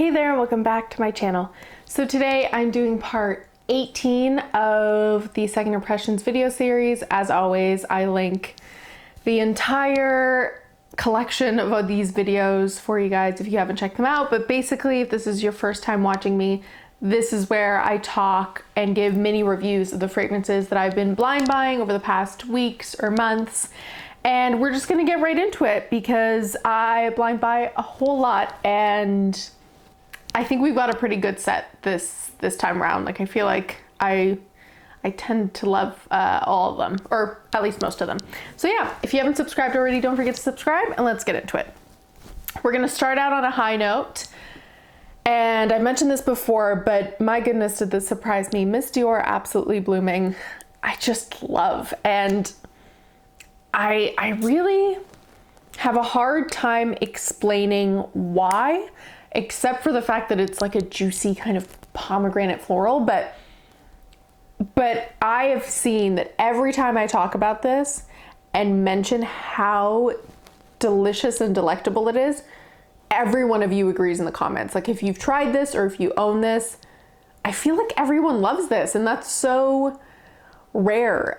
Hey there, welcome back to my channel. So today I'm doing part 18 of the Second Impressions video series. As always, I link the entire collection of these videos for you guys if you haven't checked them out. But basically, if this is your first time watching me, this is where I talk and give mini reviews of the fragrances that I've been blind buying over the past weeks or months. And we're just gonna get right into it because I blind buy a whole lot and I think we've got a pretty good set this time around. Like I feel like I tend to love all of them, or at least most of them. So yeah, if you haven't subscribed already, don't forget to subscribe and let's get into it. We're gonna start out on a high note. And I mentioned this before, but my goodness, did this surprise me. Miss Dior Absolutely Blooming, I just love. And I really have a hard time explaining why, except for the fact that it's like a juicy kind of pomegranate floral. But I have seen that every time I talk about this and mention how delicious and delectable it is, every one of you agrees in the comments. Like if you've tried this or if you own this, I feel like everyone loves this, and that's so rare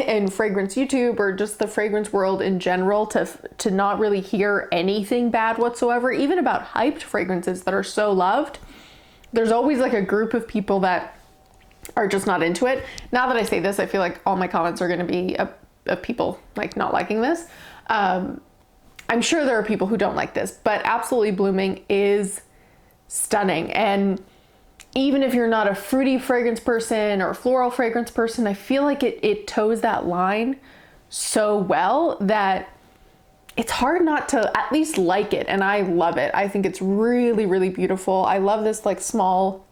in fragrance YouTube or just the fragrance world in general to not really hear anything bad whatsoever, even about hyped fragrances that are so loved. There's always like a group of people that are just not into it. Now that I say this, I feel like all my comments are going to be of people like not liking this. I'm sure there are people who don't like this, but Absolutely Blooming is stunning. And even if you're not a fruity fragrance person or a floral fragrance person, I feel like it toes that line so well that it's hard not to at least like it. And I love it. I think it's really, really beautiful. I love this like small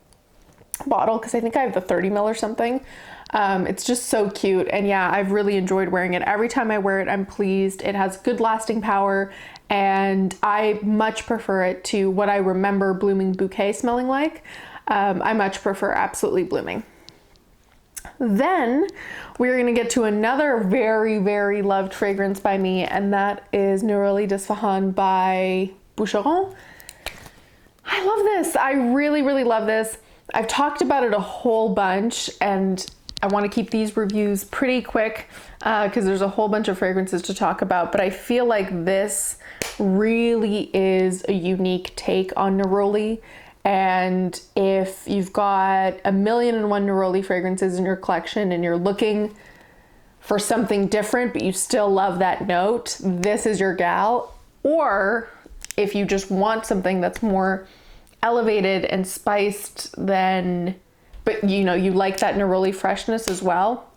bottle because I think I have the 30 ml or something. It's just so cute. And yeah, I've really enjoyed wearing it. Every time I wear it, I'm pleased. It has good lasting power, and I much prefer it to what I remember Blooming Bouquet smelling like. I much prefer Absolutely Blooming. Then we're going to get to another very, very loved fragrance by me, and that is Neroli Safonad by Boucheron. I love this. I really, really love this. I've talked about it a whole bunch, and I want to keep these reviews pretty quick because there's a whole bunch of fragrances to talk about, but I feel like this really is a unique take on Neroli. And if you've got 1,000,001 Neroli fragrances in your collection and you're looking for something different, but you still love that note, this is your gal. Or if you just want something that's more elevated and spiced, then, but you know, you like that Neroli freshness as well,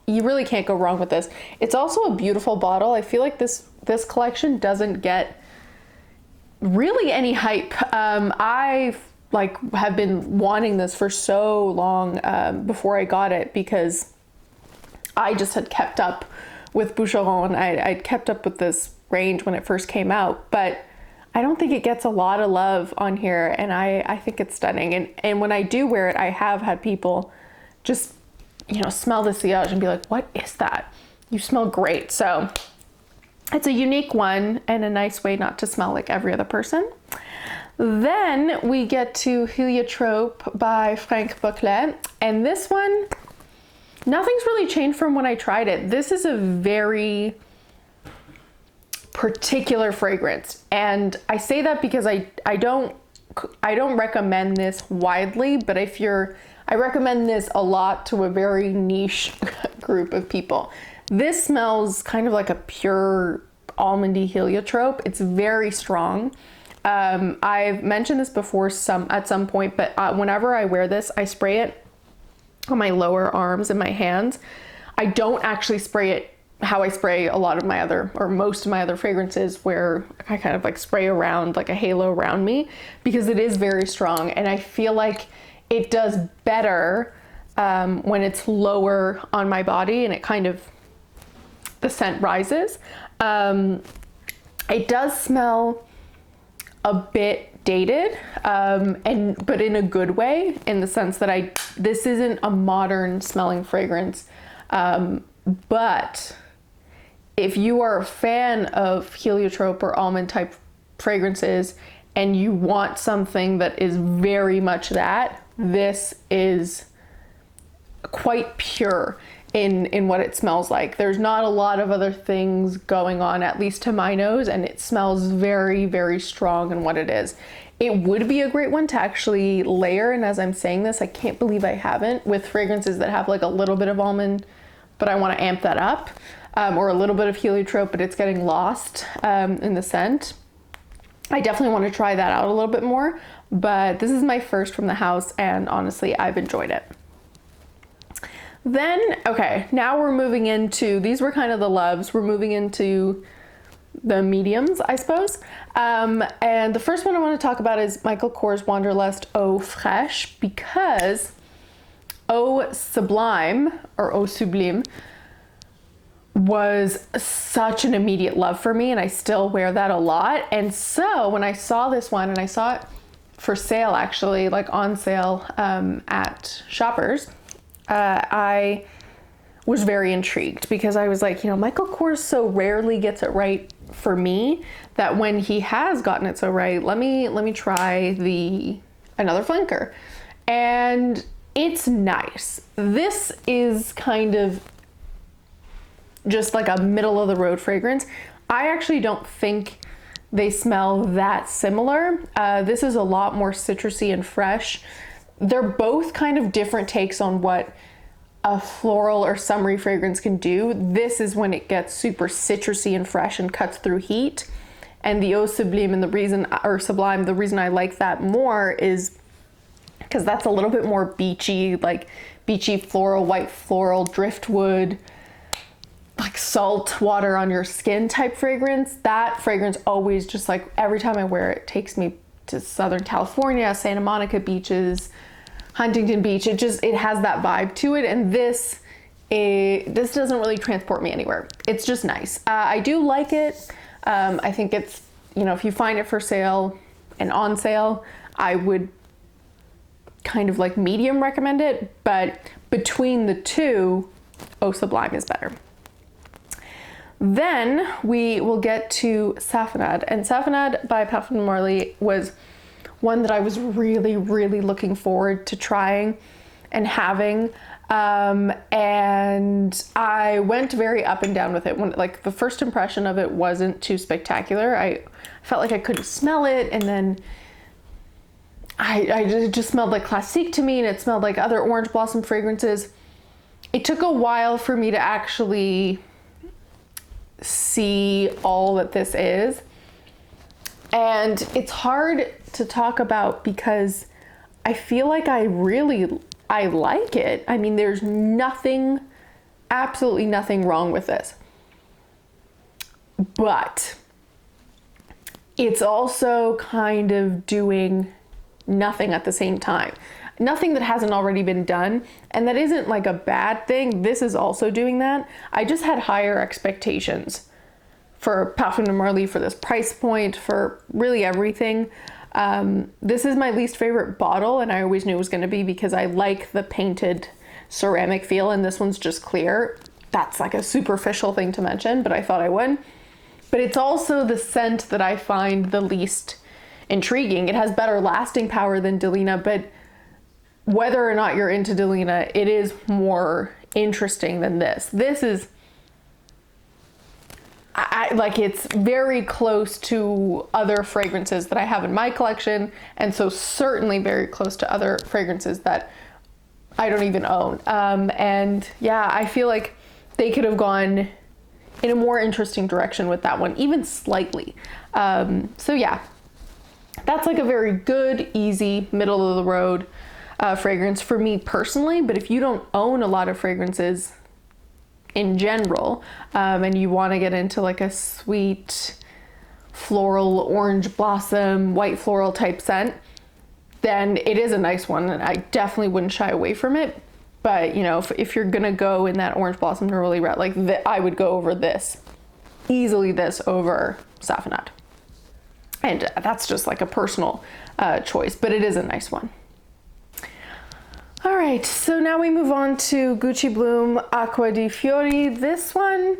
you really can't go wrong with this. It's also a beautiful bottle. I feel like this collection doesn't get really any hype. I have been wanting this for so long before I got it, because I just had kept up with Boucheron. I'd kept up with this range when it first came out, but I don't think it gets a lot of love on here, and I think it's stunning. And when I do wear it, I have had people just, you know, smell the sillage and be like, what is that? You smell great. So it's a unique one and a nice way not to smell like every other person. Then we get to Heliostrope by Franck Boclet, and this one, nothing's really changed from when I tried it. This is a very particular fragrance, and I say that because I don't recommend this widely, but I recommend this a lot to a very niche group of people. This smells kind of like a pure almondy heliotrope. It's very strong. I've mentioned this before at some point, but whenever I wear this, I spray it on my lower arms and my hands. I don't actually spray it how I spray a lot of my other, or most of my other fragrances, where I kind of like spray around like a halo around me, because it is very strong. And I feel like it does better when it's lower on my body and it kind of, the scent rises. It does smell a bit dated, but in a good way, in the sense that this isn't a modern smelling fragrance, but if you are a fan of heliotrope or almond type fragrances and you want something that is very much that, this is quite pure in what it smells like. There's not a lot of other things going on, at least to my nose, and it smells very, very strong in what it is. It would be a great one to actually layer, and as I'm saying this, I can't believe I haven't, with fragrances that have like a little bit of almond, but I want to amp that up, or a little bit of heliotrope, but it's getting lost in the scent. I definitely want to try that out a little bit more, but this is my first from the house, and honestly, I've enjoyed it. Then, okay, now we're moving into, these were kind of the loves, we're moving into the mediums, I suppose. And the first one I want to talk about is Michael Kors Wanderlust Eau Fraîche, because Eau Sublime, or Eau Sublime, was such an immediate love for me, and I still wear that a lot. And so when I saw this one, and I saw it for sale actually, like on sale at Shoppers, I was very intrigued, because I was like, you know, Michael Kors so rarely gets it right for me, that when he has gotten it so right, let me try another flanker. And it's nice. This is kind of just like a middle of the road fragrance. I actually don't think they smell that similar. This is a lot more citrusy and fresh. They're both kind of different takes on what a floral or summery fragrance can do. This is when it gets super citrusy and fresh and cuts through heat. And the Eau Sublime, and the reason I like that more is because that's a little bit more beachy, like beachy floral, white floral, driftwood, like salt water on your skin type fragrance. That fragrance always, just like every time I wear it, takes me to Southern California, Santa Monica beaches, Huntington Beach. It has that vibe to it. And this doesn't really transport me anywhere. It's just nice. I do like it. I think it's, you know, if you find it for sale and on sale, I would kind of like medium recommend it, but between the two, Eau Sublime is better. Then we will get to Safonad, and Safonad by Parfum Neroli was one that I was really, really looking forward to trying and having. And I went very up and down with it. When, like, the first impression of it wasn't too spectacular. I felt like I couldn't smell it, and then it just smelled like Classique to me, and it smelled like other orange blossom fragrances. It took a while for me to actually see all that this is, and it's hard to talk about because I feel like I like it. I mean, there's nothing, absolutely nothing wrong with this, but it's also kind of doing nothing at the same time. Nothing that hasn't already been done, and that isn't like a bad thing. This is also doing that. I just had higher expectations for Parfum Neroli, for this price point, for really everything. This is my least favorite bottle, and I always knew it was going to be, because I like the painted ceramic feel, and this one's just clear. That's like a superficial thing to mention, but I thought I would. But it's also the scent that I find the least intriguing. It has better lasting power than Delina, but whether or not you're into Delina, it is more interesting than this. This is, like, it's very close to other fragrances that I have in my collection, and so certainly very close to other fragrances that I don't even own. And yeah, I feel like they could have gone in a more interesting direction with that one, even slightly. So yeah, that's like a very good, easy, middle of the road fragrance for me personally. But if you don't own a lot of fragrances in general, and you want to get into like a sweet floral, orange blossom, white floral type scent, then it is a nice one, and I definitely wouldn't shy away from it. But you know, if you're gonna go in that orange blossom Neroli route, like I would go over this, easily this over Safonad. And that's just like a personal choice, but it is a nice one. All right, so now we move on to Gucci Bloom Acqua di Fiori. This one,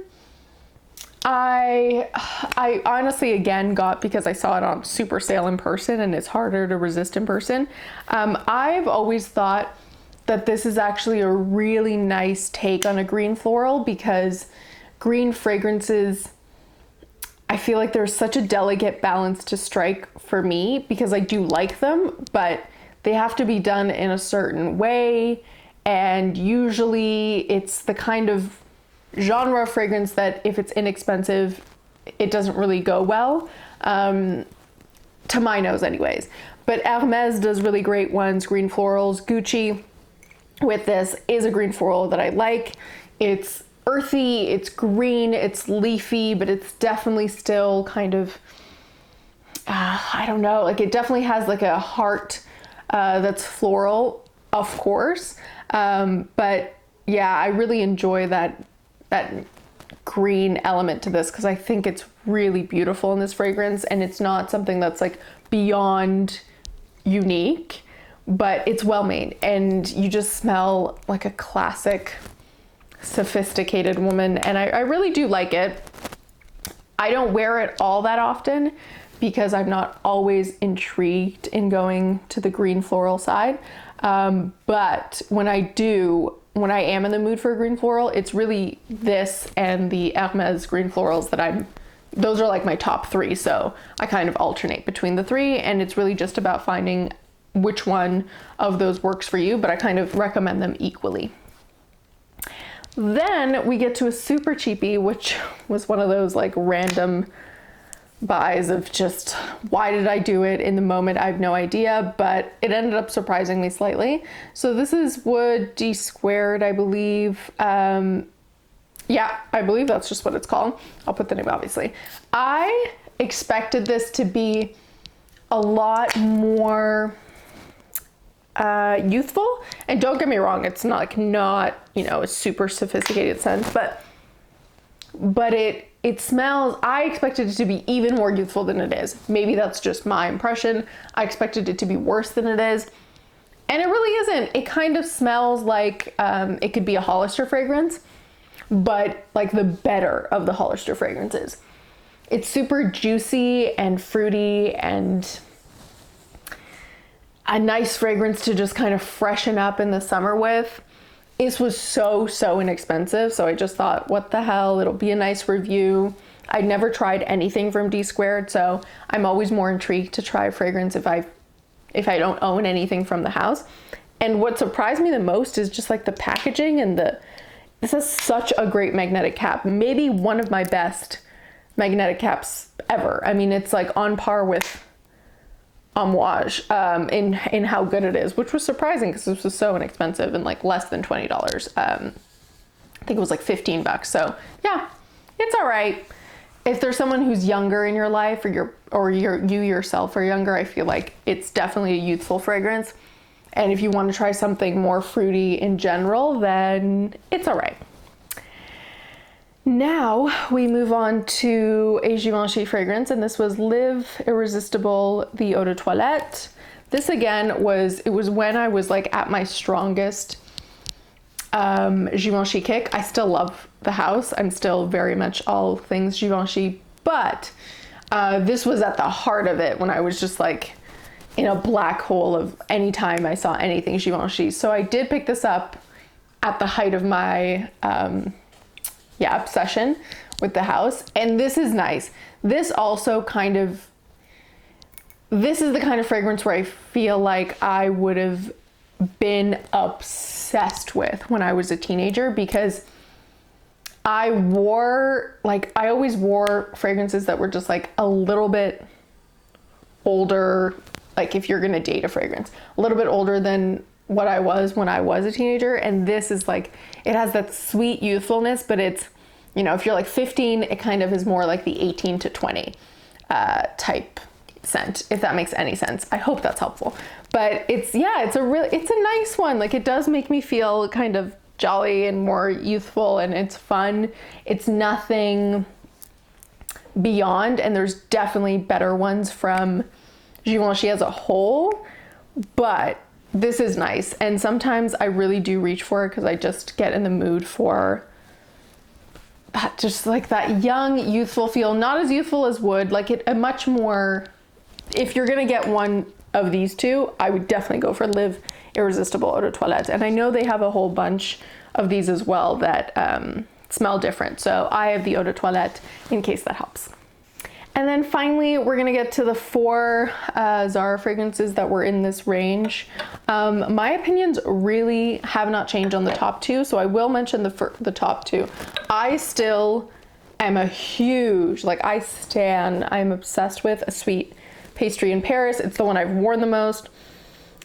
I honestly, again, got because I saw it on super sale in person and it's harder to resist in person. I've always thought that this is actually a really nice take on a green floral because green fragrances, I feel like there's such a delicate balance to strike for me because I do like them, but they have to be done in a certain way. And usually it's the kind of genre fragrance that if it's inexpensive, it doesn't really go well, to my nose anyways. But Hermes does really great ones, green florals. Gucci with this is a green floral that I like. It's earthy, it's green, it's leafy, but it's definitely still kind of, I don't know, like it definitely has like a heart that's floral, of course. But yeah, I really enjoy that green element to this because I think it's really beautiful in this fragrance, and it's not something that's like beyond unique, but it's well made and you just smell like a classic sophisticated woman, and I really do like it. I don't wear it all that often because I'm not always intrigued in going to the green floral side, but when I am in the mood for a green floral, it's really this and the Hermes green florals that those are like my top three. So I kind of alternate between the three, and it's really just about finding which one of those works for you, but I kind of recommend them equally. Then we get to a super cheapie, which was one of those like random buys of just, why did I do it in the moment? I have no idea, but it ended up surprising me slightly. So this is Wood Dsquared, I believe. Yeah, I believe that's just what it's called. I'll put the name, obviously. I expected this to be a lot more youthful, and don't get me wrong, it's not like a super sophisticated scent, but it smells, I expected it to be even more youthful than it is. Maybe that's just my impression. I expected it to be worse than it is, and it really isn't. It kind of smells like it could be a Hollister fragrance, but like the better of the Hollister fragrances. It's super juicy and fruity and a nice fragrance to just kind of freshen up in the summer with. This was so inexpensive, so I just thought, what the hell, it'll be a nice review. I'd never tried anything from Dsquared, so I'm always more intrigued to try a fragrance if I don't own anything from the house. And what surprised me the most is just like the packaging and this is such a great magnetic cap. Maybe one of my best magnetic caps ever. I mean, it's like on par with Amouage in how good it is, which was surprising because this was so inexpensive and like less than $20. I think it was like $15. So yeah, it's all right. If there's someone who's younger in your life, or you yourself are younger, I feel like it's definitely a youthful fragrance. And if you want to try something more fruity in general, then it's all right. Now we move on to a Givenchy fragrance, and this was Live Irresistible, the Eau de Toilette. This again was when I was like at my strongest Givenchy kick. I still love the house. I'm still very much all things Givenchy, but this was at the heart of it when I was just like in a black hole of any time I saw anything Givenchy. So I did pick this up at the height of my obsession with the house, and this is nice. This also this is the kind of fragrance where I feel like I would have been obsessed with when I was a teenager, because I always wore fragrances that were just like a little bit older, like if you're gonna date a fragrance, a little bit older than what I was when I was a teenager. And this is like, it has that sweet youthfulness, but it's, if you're like 15, it kind of is more like the 18 to 20 type scent, if that makes any sense. I hope that's helpful. But it's a nice one. Like, it does make me feel kind of jolly and more youthful, and it's fun. It's nothing beyond, and there's definitely better ones from Givenchy as a whole, but this is nice. And sometimes I really do reach for it because I just get in the mood for that just like that young, youthful feel, not as youthful as wood, like a much more, if you're gonna get one of these two, I would definitely go for Live Irresistible Eau de Toilette. And I know they have a whole bunch of these as well that smell different. So I have the Eau de Toilette in case that helps. And then finally, we're gonna get to the 4 Zara fragrances that were in this range. My opinions really have not changed on the top 2, so I will mention the top 2. I still am a huge, like I'm obsessed with a Sweet Pastry in Paris. It's the one I've worn the most.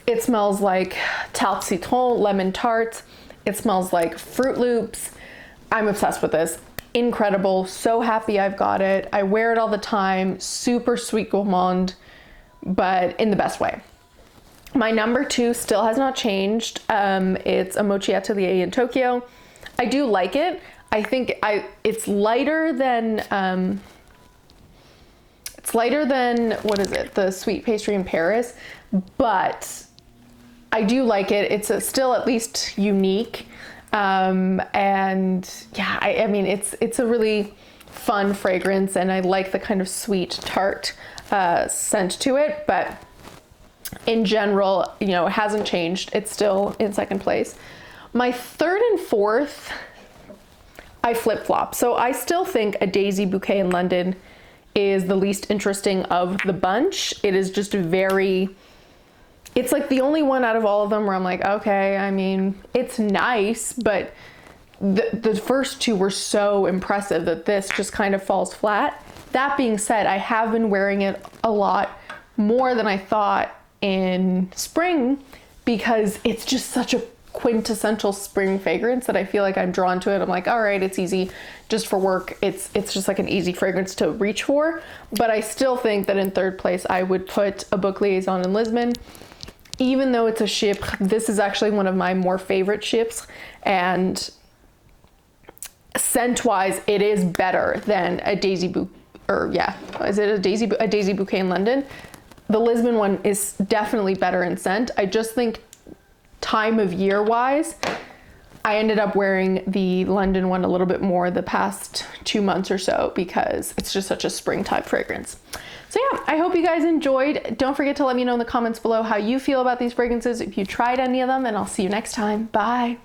It smells like tarte citron, lemon tart. It smells like Fruit Loops. I'm obsessed with this. Incredible, so happy I've got it. I wear it all the time, super sweet gourmand, but in the best way. My number 2 still has not changed. It's a Mochi Atelier in Tokyo. I do like it. I think it's lighter than, what is it? The Sweet Pastry in Paris, but I do like it. It's still at least unique. And yeah, I mean, it's a really fun fragrance, and I like the kind of sweet tart scent to it, but in general, you know, it hasn't changed. It's still in second place. My 3rd and 4th, I flip-flop. So I still think a Daisy Bouquet in London is the least interesting of the bunch. It is just it's like the only one out of all of them where I'm like, okay, I mean, it's nice, but the first 2 were so impressive that this just kind of falls flat. That being said, I have been wearing it a lot more than I thought in spring because it's just such a quintessential spring fragrance that I feel like I'm drawn to it. I'm like, all right, it's easy just for work. It's just like an easy fragrance to reach for. But I still think that in 3rd place, I would put a Book Liaison in Lisbon. Even though it's a Chypre, this is actually one of my more favorite Chypres, and scent-wise, it is better than a Daisy Bouquet, or yeah, is it a Daisy Bouquet in London? The Lisbon one is definitely better in scent. I just think time of year wise, I ended up wearing the London one a little bit more the past 2 months or so because it's just such a spring type fragrance. So yeah, I hope you guys enjoyed. Don't forget to let me know in the comments below how you feel about these fragrances, if you tried any of them, and I'll see you next time. Bye.